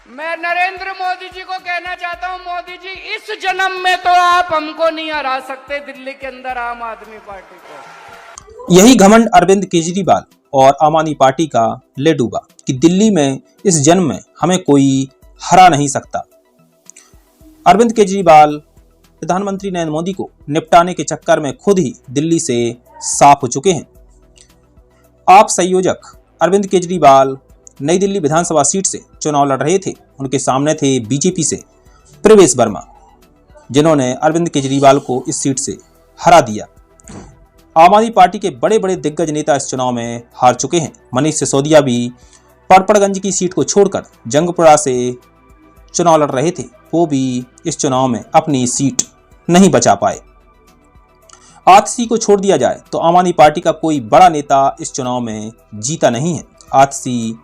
मैं नरेंद्र मोदी जी को कहना चाहता हूं, मोदी जी इस जन्म में तो आप हमको नहीं हरा सकते, दिल्ली के अंदर आम आदमी पार्टी को। यही घमंड अरविंद केजरीवाल और आम आदमी पार्टी का ले डूबा कि दिल्ली में इस जन्म में हमें कोई हरा नहीं सकता। अरविंद केजरीवाल प्रधानमंत्री नरेंद्र मोदी को निपटाने के चक्कर में खुद ही दिल्ली से साफ हो चुके हैं। आप संयोजक अरविंद केजरीवाल नई दिल्ली विधानसभा सीट से चुनाव लड़ रहे थे। उनके सामने थे बीजेपी से प्रवेश वर्मा, जिन्होंने अरविंद केजरीवाल को इस सीट से हरा दिया। आम आदमी पार्टी के बड़े बड़े दिग्गज नेता इस चुनाव में हार चुके हैं। मनीष सिसोदिया भी पड़पड़गंज की सीट को छोड़कर जंगपुरा से चुनाव लड़ रहे थे, वो भी इस चुनाव में अपनी सीट नहीं बचा पाए। आतिशी को छोड़ दिया जाए तो आम आदमी पार्टी का कोई बड़ा नेता इस चुनाव में जीता नहीं है। आतिशी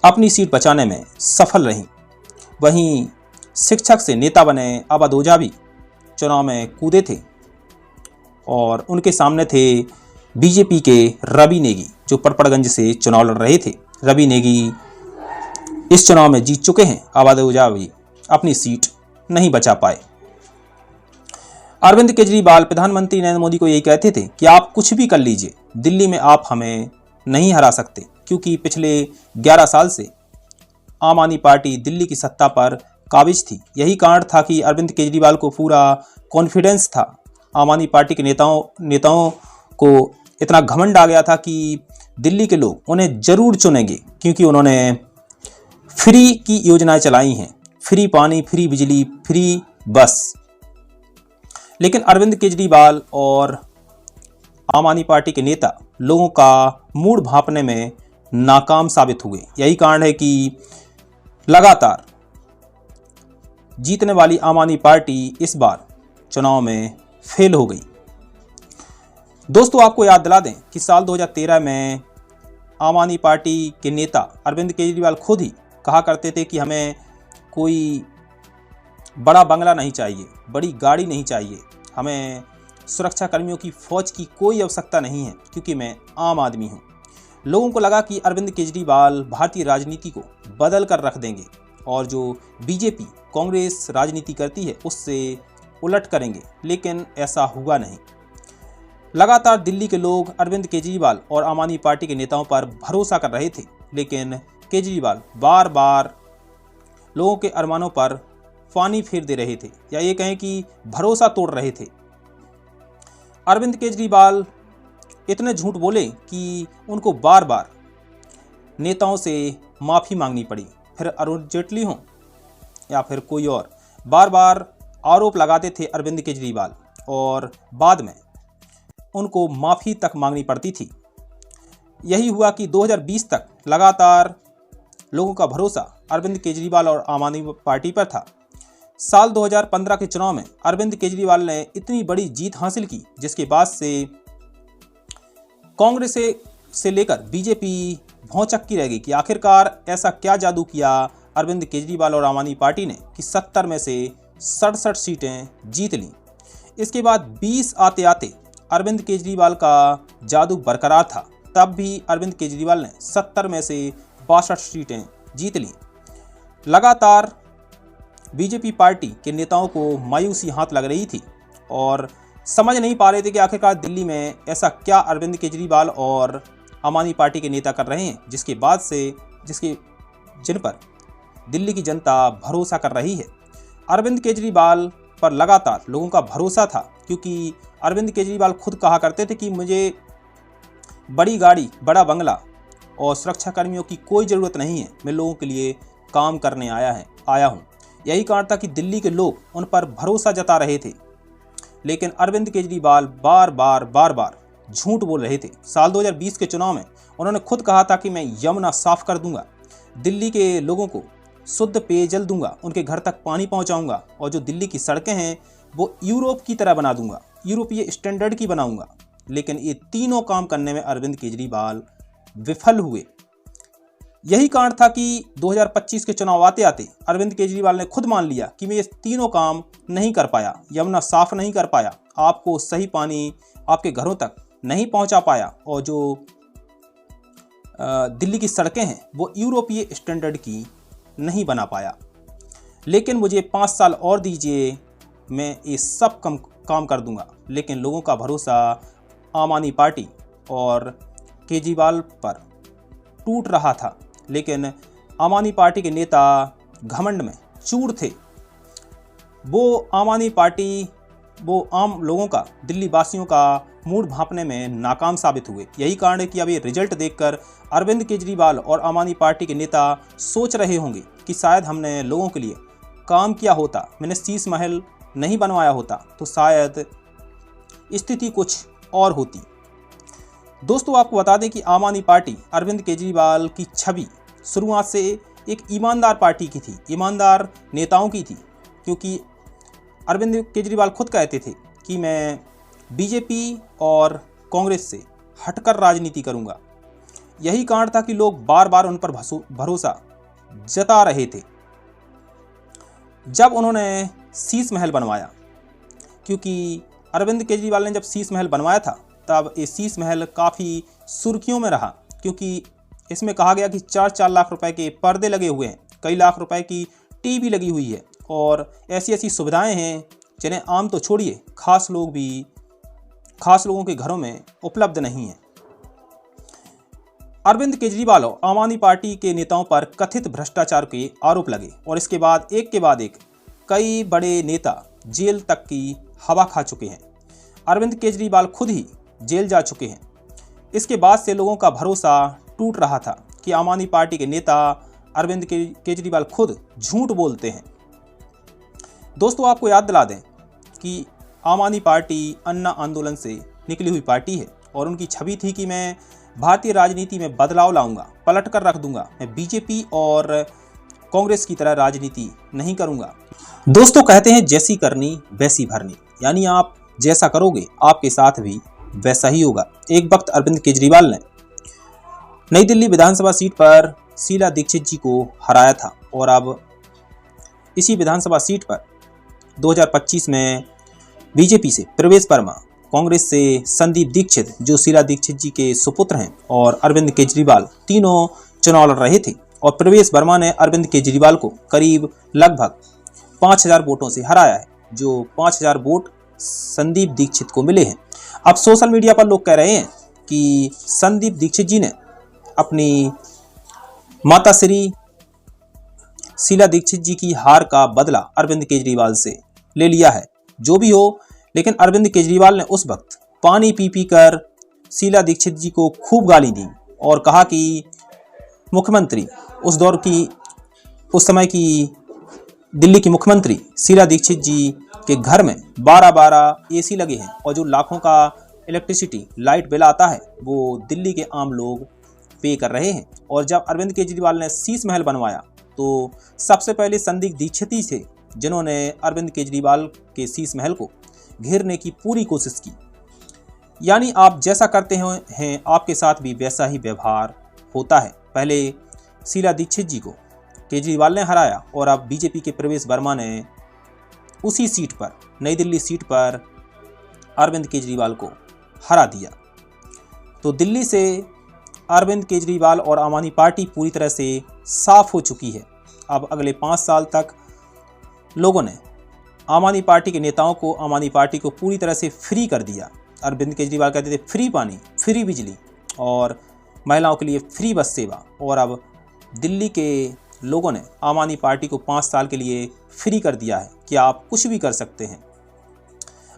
अपनी सीट बचाने में सफल रही। वहीं शिक्षक से नेता बने अवध ओझा भी चुनाव में कूदे थे और उनके सामने थे बीजेपी के रवि नेगी, जो पड़पड़गंज से चुनाव लड़ रहे थे। रवि नेगी इस चुनाव में जीत चुके हैं। अवध ओझा भी अपनी सीट नहीं बचा पाए। अरविंद केजरीवाल प्रधानमंत्री नरेंद्र मोदी को यही कहते थे कि आप कुछ भी कर लीजिए, दिल्ली में आप हमें नहीं हरा सकते, क्योंकि पिछले 11 साल से आम आदमी पार्टी दिल्ली की सत्ता पर काबिज थी। यही कारण था कि अरविंद केजरीवाल को पूरा कॉन्फिडेंस था। आम आदमी पार्टी के नेताओं को इतना घमंड आ गया था कि दिल्ली के लोग उन्हें जरूर चुनेंगे, क्योंकि उन्होंने फ्री की योजनाएं चलाई हैं, फ्री पानी, फ्री बिजली, फ्री बस। लेकिन अरविंद केजरीवाल और आम आदमी पार्टी के नेता लोगों का मूड भांपने में नाकाम साबित हुए। यही कारण है कि लगातार जीतने वाली आम आदमी पार्टी इस बार चुनाव में फेल हो गई। दोस्तों, आपको याद दिला दें कि साल 2013 में आम आदमी पार्टी के नेता अरविंद केजरीवाल खुद ही कहा करते थे कि हमें कोई बड़ा बंगला नहीं चाहिए, बड़ी गाड़ी नहीं चाहिए, हमें सुरक्षा कर्मियों की फौज की कोई आवश्यकता नहीं है, क्योंकि मैं आम आदमी हूं। लोगों को लगा कि अरविंद केजरीवाल भारतीय राजनीति को बदल कर रख देंगे और जो बीजेपी कांग्रेस राजनीति करती है उससे उलट करेंगे, लेकिन ऐसा हुआ नहीं। लगातार दिल्ली के लोग अरविंद केजरीवाल और आम आदमी पार्टी के नेताओं पर भरोसा कर रहे थे, लेकिन केजरीवाल बार बार लोगों के अरमानों पर पानी फेर दे रहे थे, या ये कहें कि भरोसा तोड़ रहे थे। अरविंद केजरीवाल इतने झूठ बोले कि उनको बार बार नेताओं से माफ़ी मांगनी पड़ी। फिर अरुण जेटली हों या फिर कोई और, बार बार आरोप लगाते थे अरविंद केजरीवाल और बाद में उनको माफ़ी तक मांगनी पड़ती थी। यही हुआ कि 2020 तक लगातार लोगों का भरोसा अरविंद केजरीवाल और आम आदमी पार्टी पर था। साल 2015 के चुनाव में अरविंद केजरीवाल ने इतनी बड़ी जीत हासिल की, जिसके बाद से कांग्रेस से लेकर बीजेपी भौंचक्की रह गई कि आखिरकार ऐसा क्या जादू किया अरविंद केजरीवाल और आम आदमी पार्टी ने कि 70 में से 67 सीटें जीत लीं। इसके बाद 20 आते आते अरविंद केजरीवाल का जादू बरकरार था, तब भी अरविंद केजरीवाल ने 70 में से 62 सीटें जीत लीं। लगातार बीजेपी पार्टी के नेताओं को मायूसी हाथ लग रही थी और समझ नहीं पा रहे थे कि आखिरकार दिल्ली में ऐसा क्या अरविंद केजरीवाल और आम आदमी पार्टी के नेता कर रहे हैं, जिन पर दिल्ली की जनता भरोसा कर रही है। अरविंद केजरीवाल पर लगातार लोगों का भरोसा था, क्योंकि अरविंद केजरीवाल खुद कहा करते थे कि मुझे बड़ी गाड़ी, बड़ा बंगला और सुरक्षा कर्मियों की कोई ज़रूरत नहीं है, मैं लोगों के लिए काम करने आया हूँ। यही कारण था कि दिल्ली के लोग उन पर भरोसा जता रहे थे। लेकिन अरविंद केजरीवाल बार बार झूठ बोल रहे थे। साल 2020 के चुनाव में उन्होंने खुद कहा था कि मैं यमुना साफ कर दूंगा, दिल्ली के लोगों को शुद्ध पेयजल दूंगा, उनके घर तक पानी पहुंचाऊंगा और जो दिल्ली की सड़कें हैं वो यूरोप की तरह बना दूंगा, यूरोपीय स्टैंडर्ड की बनाऊंगा। लेकिन ये तीनों काम करने में अरविंद केजरीवाल विफल हुए। यही कारण था कि 2025 के चुनाव आते आते अरविंद केजरीवाल ने खुद मान लिया कि मैं ये तीनों काम नहीं कर पाया, यमुना साफ नहीं कर पाया, आपको सही पानी आपके घरों तक नहीं पहुंचा पाया और जो दिल्ली की सड़कें हैं वो यूरोपीय स्टैंडर्ड की नहीं बना पाया, लेकिन मुझे 5 साल और दीजिए, मैं ये सब काम कर दूंगा। लेकिन लोगों का भरोसा आम आदमी पार्टी और केजरीवाल पर टूट रहा था। लेकिन आम आदमी पार्टी के नेता घमंड में चूर थे। वो आम लोगों का, दिल्ली वासियों का मूड भांपने में नाकाम साबित हुए। यही कारण है कि अब ये रिजल्ट देखकर अरविंद केजरीवाल और आम आदमी पार्टी के नेता सोच रहे होंगे कि शायद हमने लोगों के लिए काम किया होता, मैंने शीश महल नहीं बनवाया होता तो शायद स्थिति कुछ और होती। दोस्तों, आपको बता दें कि आम आदमी पार्टी अरविंद केजरीवाल की छवि शुरुआत से एक ईमानदार पार्टी की थी, ईमानदार नेताओं की थी, क्योंकि अरविंद केजरीवाल खुद कहते थे कि मैं बीजेपी और कांग्रेस से हटकर राजनीति करूंगा। यही कारण था कि लोग बार बार उन पर भरोसा जता रहे थे। जब उन्होंने शीश महल बनवाया, क्योंकि अरविंद केजरीवाल ने जब शीश महल बनवाया था तब ये शीश महल काफ़ी सुर्खियों में रहा, क्योंकि इसमें कहा गया कि 4-4 लाख रुपए के पर्दे लगे हुए हैं, कई लाख रुपए की टीवी लगी हुई है और ऐसी ऐसी सुविधाएं हैं जिन्हें आम तो छोड़िए खास लोगों के घरों में उपलब्ध नहीं है। अरविंद केजरीवाल और आम आदमी पार्टी के नेताओं पर कथित भ्रष्टाचार के आरोप लगे और इसके बाद एक कई बड़े नेता जेल तक की हवा खा चुके हैं। अरविंद केजरीवाल खुद ही जेल जा चुके हैं। इसके बाद से लोगों का भरोसा टूट रहा था कि आम आदमी पार्टी के नेता अरविंद केजरीवाल खुद झूठ बोलते हैं। दोस्तों, आपको याद दिला दें कि आम आदमी पार्टी अन्ना आंदोलन से निकली हुई पार्टी है और उनकी छवि थी कि मैं भारतीय राजनीति में बदलाव लाऊंगा, पलट कर रख दूंगा, मैं बीजेपी और कांग्रेस की तरह राजनीति नहीं करूंगा। दोस्तों, कहते हैं जैसी करनी वैसी भरनी, यानी आप जैसा करोगे आपके साथ भी वैसा ही होगा। एक वक्त अरविंद केजरीवाल ने नई दिल्ली विधानसभा सीट पर शीला दीक्षित जी को हराया था और अब इसी विधानसभा सीट पर 2025 में बीजेपी से प्रवेश वर्मा, कांग्रेस से संदीप दीक्षित जो शीला दीक्षित जी के सुपुत्र हैं और अरविंद केजरीवाल तीनों चुनाव लड़ रहे थे और प्रवेश वर्मा ने अरविंद केजरीवाल को करीब लगभग 5000 वोटों से हराया है, जो 5000 वोट संदीप दीक्षित को मिले हैं। अब सोशल मीडिया पर लोग कह रहे हैं कि संदीप दीक्षित जी ने अपनी माता श्री शीला दीक्षित जी की हार का बदला अरविंद केजरीवाल से ले लिया है। जो भी हो, लेकिन अरविंद केजरीवाल ने उस वक्त पानी पी कर शीला दीक्षित जी को खूब गाली दी और कहा कि मुख्यमंत्री उस समय की दिल्ली की मुख्यमंत्री शीला दीक्षित जी के घर में 12-12 एसी लगे हैं और जो लाखों का इलेक्ट्रिसिटी लाइट बिल आता है वो दिल्ली के आम लोग पे कर रहे हैं। और जब अरविंद केजरीवाल ने शीश महल बनवाया तो सबसे पहले संदीप दीक्षित ही थे जिन्होंने अरविंद केजरीवाल के शीश महल को घेरने की पूरी कोशिश की। यानी आप जैसा करते हैं आपके साथ भी वैसा ही व्यवहार होता है। पहले शीला दीक्षित जी को केजरीवाल ने हराया और अब बीजेपी के प्रवेश वर्मा ने उसी सीट पर, नई दिल्ली सीट पर अरविंद केजरीवाल को हरा दिया। तो दिल्ली से अरविंद केजरीवाल और आम आदमी पार्टी पूरी तरह से साफ हो चुकी है। अब अगले 5 साल तक लोगों ने आम आदमी पार्टी के नेताओं को, आम आदमी पार्टी को पूरी तरह से फ्री कर दिया। अरविंद केजरीवाल कहते थे फ्री पानी, फ्री बिजली और महिलाओं के लिए फ्री बस सेवा, और अब दिल्ली के लोगों ने आम आदमी पार्टी को 5 साल के लिए फ्री कर दिया है कि आप कुछ भी कर सकते हैं।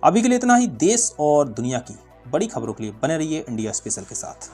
अभी के लिए इतना ही। देश और दुनिया की बड़ी खबरों के लिए बने रहिए इंडिया स्पेशल के साथ।